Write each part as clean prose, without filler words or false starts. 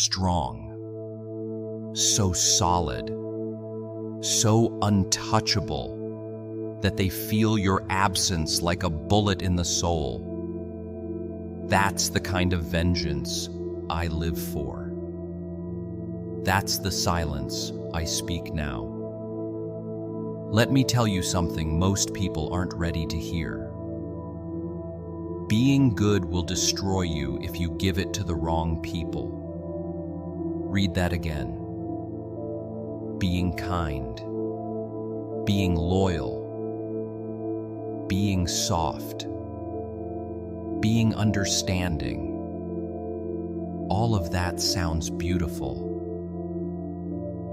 strong, so solid, so untouchable that they feel your absence like a bullet in the soul. That's the kind of vengeance I live for. That's the silence I speak now. Let me tell you something most people aren't ready to hear. Being good will destroy you if you give it to the wrong people. Read that again. Being kind, being loyal, being soft, being understanding. All of that sounds beautiful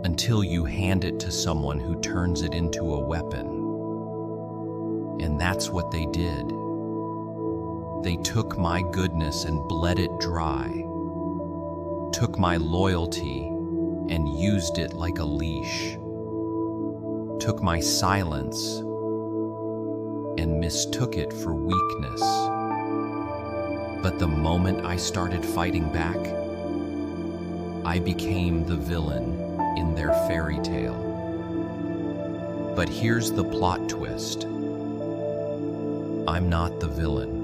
until you hand it to someone who turns it into a weapon. And that's what they did. They took my goodness and bled it dry, took my loyalty and used it like a leash, took my silence and mistook it for weakness. But the moment I started fighting back, I became the villain in their fairy tale. But here's the plot twist. I'm not the villain.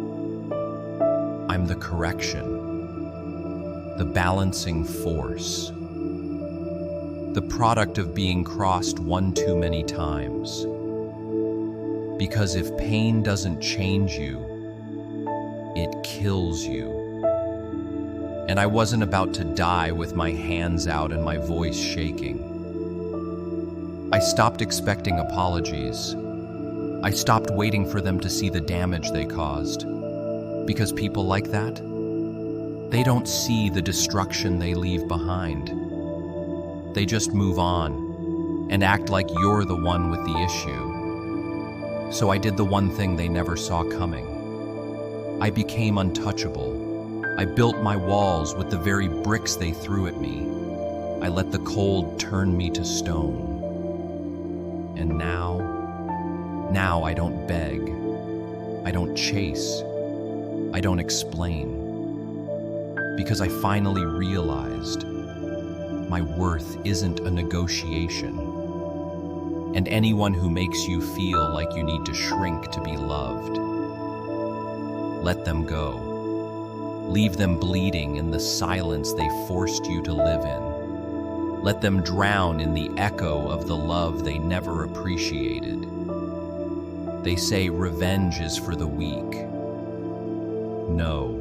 I'm the correction, the balancing force, the product of being crossed one too many times. Because if pain doesn't change you, it kills you. And I wasn't about to die with my hands out and my voice shaking. I stopped expecting apologies. I stopped waiting for them to see the damage they caused. Because people like that, they don't see the destruction they leave behind. They just move on and act like you're the one with the issue. So I did the one thing they never saw coming. I became untouchable. I built my walls with the very bricks they threw at me. I let the cold turn me to stone. And now I don't beg. I don't chase. I don't explain. Because I finally realized my worth isn't a negotiation. And anyone who makes you feel like you need to shrink to be loved, let them go. Leave them bleeding in the silence they forced you to live in. Let them drown in the echo of the love they never appreciated. They say revenge is for the weak. No.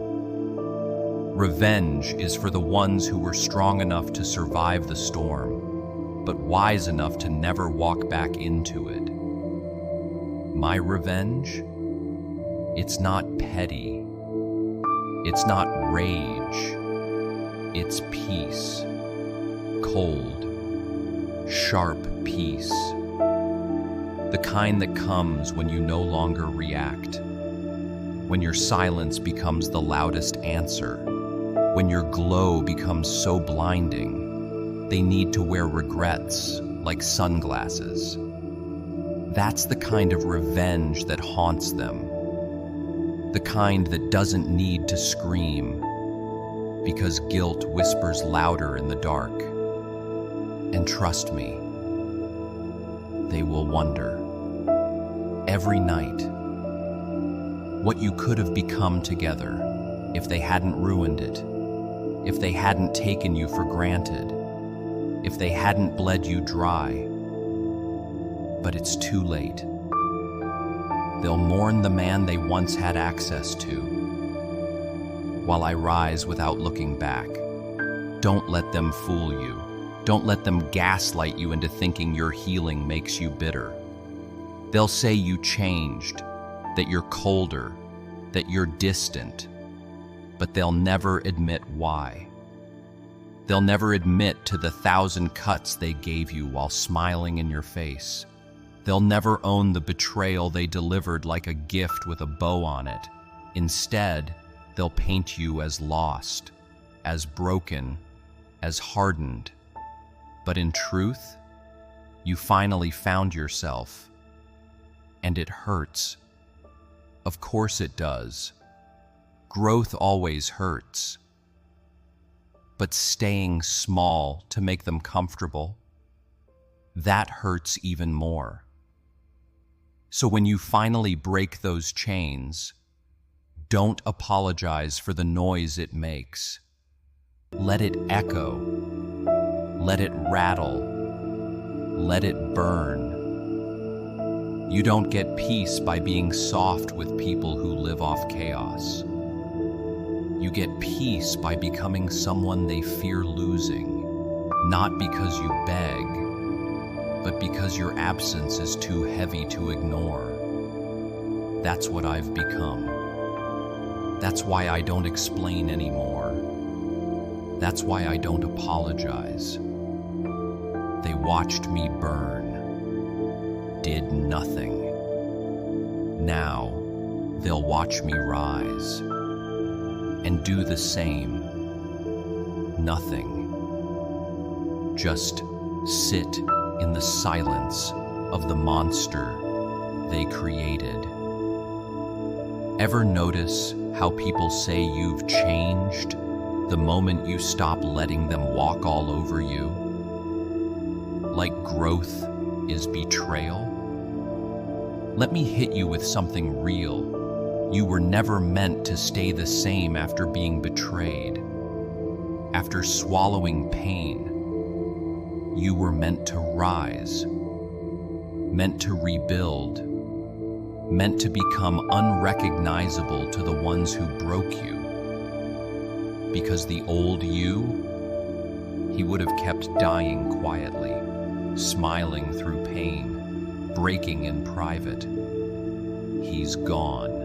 Revenge is for the ones who were strong enough to survive the storm, but wise enough to never walk back into it. My revenge? It's not petty. It's not rage. It's peace. Cold, sharp peace. The kind that comes when you no longer react. When your silence becomes the loudest answer, when your glow becomes so blinding, they need to wear regrets like sunglasses. That's the kind of revenge that haunts them, the kind that doesn't need to scream, because guilt whispers louder in the dark. And trust me, they will wonder, every night, what you could have become together if they hadn't ruined it, if they hadn't taken you for granted, if they hadn't bled you dry. But it's too late. They'll mourn the man they once had access to, while I rise without looking back. Don't let them fool you. Don't let them gaslight you into thinking your healing makes you bitter. They'll say you changed, that you're colder, that you're distant, but they'll never admit why. They'll never admit to the 1,000 cuts they gave you while smiling in your face. They'll never own the betrayal they delivered like a gift with a bow on it. Instead, they'll paint you as lost, as broken, as hardened. But in truth, you finally found yourself, and it hurts. Of course it does. Growth always hurts. but staying small to make them comfortable. That hurts even more. So when you finally break those chains, don't apologize for the noise it makes. Let it echo. Let it rattle. Let it burn. You don't get peace by being soft with people who live off chaos. You get peace by becoming someone they fear losing, not because you beg, but because your absence is too heavy to ignore. That's what I've become. That's why I don't explain anymore. That's why I don't apologize. They watched me burn, did nothing. Now, they'll watch me rise and do the same. Nothing. Just sit in the silence of the monster they created. Ever notice how people say you've changed the moment you stop letting them walk all over you? Like growth is betrayal? Let me hit you with something real. You were never meant to stay the same after being betrayed. After swallowing pain, you were meant to rise, meant to rebuild, meant to become unrecognizable to the ones who broke you. Because the old you, he would have kept dying quietly, smiling through pain, breaking in private. He's gone.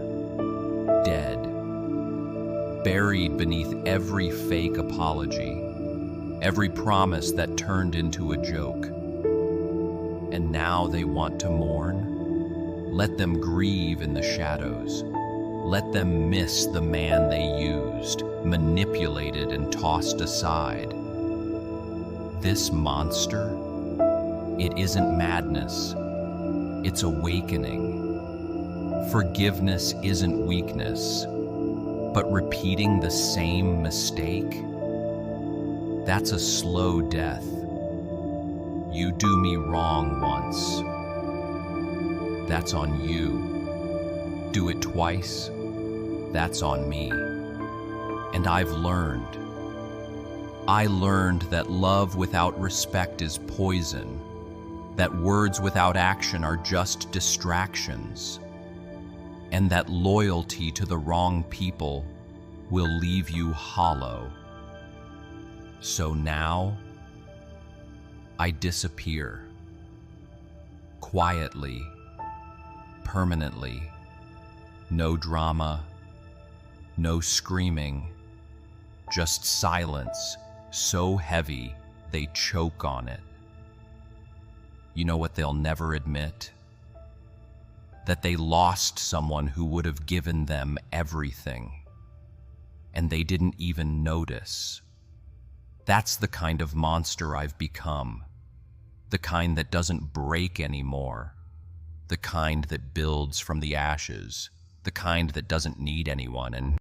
Dead, buried beneath every fake apology, every promise that turned into a joke. And now they want to mourn? Let them grieve in the shadows. Let them miss the man they used, manipulated, and tossed aside. This monster, it isn't madness, it's awakening. Forgiveness isn't weakness, but repeating the same mistake, that's a slow death. You do me wrong once, that's on you. Do it twice, that's on me. And I learned that love without respect is poison, that words without action are just distractions, and that loyalty to the wrong people will leave you hollow. So now, I disappear. Quietly, permanently. No drama, no screaming, just silence so heavy they choke on it. You know what they'll never admit? That they lost someone who would have given them everything, and they didn't even notice. That's the kind of monster I've become, the kind that doesn't break anymore, the kind that builds from the ashes, the kind that doesn't need anyone and